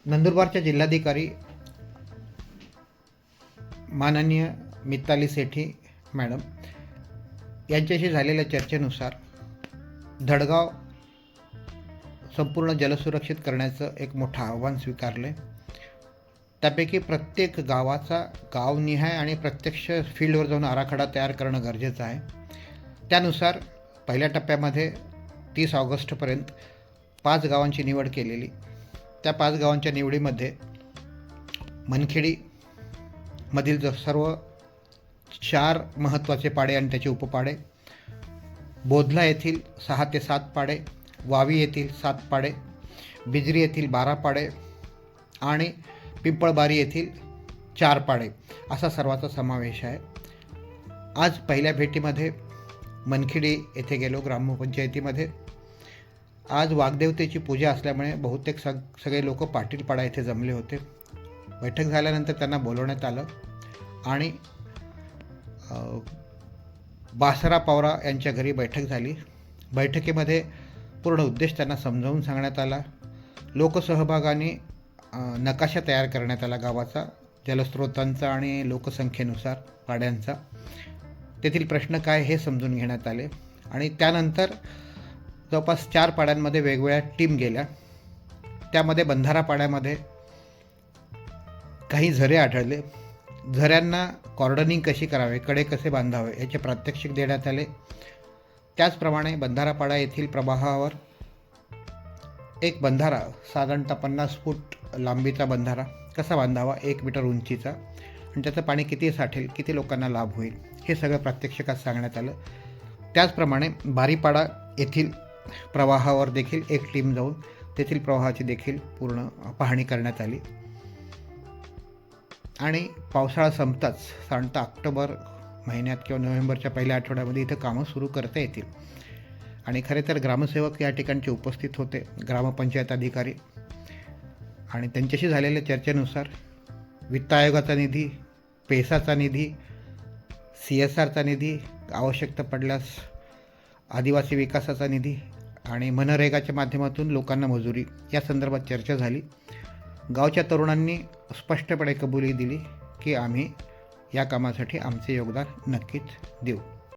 नंदुरबारच्या जिल्हाधिकारी माननीय मिताली सेठी मॅडम यांच्याशी झालेल्या चर्चेनुसार धडगाव संपूर्ण जलसुरक्षित करण्याचं एक मोठं आव्हान स्वीकारले। त्यापैकी प्रत्येक गावाचा गावनिहाय आणि प्रत्यक्ष फील्डवर जाऊन आराखडा तयार करणं गरजेचं आहे। त्यानुसार पहिल्या टप्प्यामध्ये 30 ऑगस्टपर्यंत 5 गावांची निवड केलेली। त्या 5 गावांच्या निवडीमध्ये मनखेडी मधील सर्व 4 महत्त्वाचे पाडे आणि त्याचे उपपाडे, बोधला येथील 6 ते 7 पाडे, वावी येथील 7 पाडे, बिजरी येथील 12 पाडे आणि पिंपळबारी येथील 4 पाडे असा सर्वांचा समावेश आहे। आज पहिल्या भेटीमध्ये मनखेडी येथे गेलो ग्रामपंचायतीमध्ये। आज वाग्देवतेची पूजा असल्यामुळे बहुतेक सगळे लोक पाटीलपाडा येथे जमले होते। बैठक झाल्यानंतर त्यांना बोलवण्यात आलं आणि बासरा पवार यांच्या घरी बैठक झाली। बैठकीमध्ये पूर्ण उद्देश त्यांना समजावून सांगण्यात आला। लोकसहभागाने नकाशा तयार करण्यात आला गावाचा, जलस्रोतांचा आणि लोकसंख्येनुसार पाड्यांचा। तेथील प्रश्न काय हे समजून घेण्यात आले आणि त्यानंतर जवळपास 4 पाड्यांमध्ये वेगवेगळ्या टीम गेल्या। त्यामध्ये बंधारा पाड्यामध्ये काही झरे आढळले। झऱ्यांना कॉर्डनिंग कशी करावे, कडे कसे बांधावे याचे प्रात्यक्षिक देण्यात आले। त्याचप्रमाणे बंधारापाडा येथील प्रवाहावर एक बंधारा, साधारणतः 50 फूट लांबीचा बंधारा कसा बांधावा, 1 मीटर उंचीचा, आणि त्याचं पाणी किती साठेल, किती लोकांना लाभ होईल हे सगळं प्रात्यक्षिकात सांगण्यात आलं। त्याचप्रमाणे बारीपाडा येथील प्रवाहावर देखील एक टीम जाऊन तेथील प्रवाहाची देखील पूर्ण पाहणी करण्यात आली। आणि पावसाळा संपताच साधारणतः ऑक्टोबर महिन्यात किंवा नोव्हेंबरच्या पहिल्या आठवड्यामध्ये इथं कामं सुरू करता येतील। आणि खरे तर ग्रामसेवक या ठिकाणचे उपस्थित होते, ग्रामपंचायत अधिकारी, आणि त्यांच्याशी झालेल्या चर्चेनुसार वित्त आयोगाचा निधी, पेसाचा निधी, CSRचा निधी, आवश्यकता पडल्यास आदिवासी विकासाचा निधी आणि मनरेगाच्या माध्यमातून लोकांना मजुरी या संदर्भात चर्चा झाली। गावच्या तरुणांनी स्पष्टपणे कबुली दिली की आम्ही या कामासाठी आमचे योगदान नक्कीच देऊ।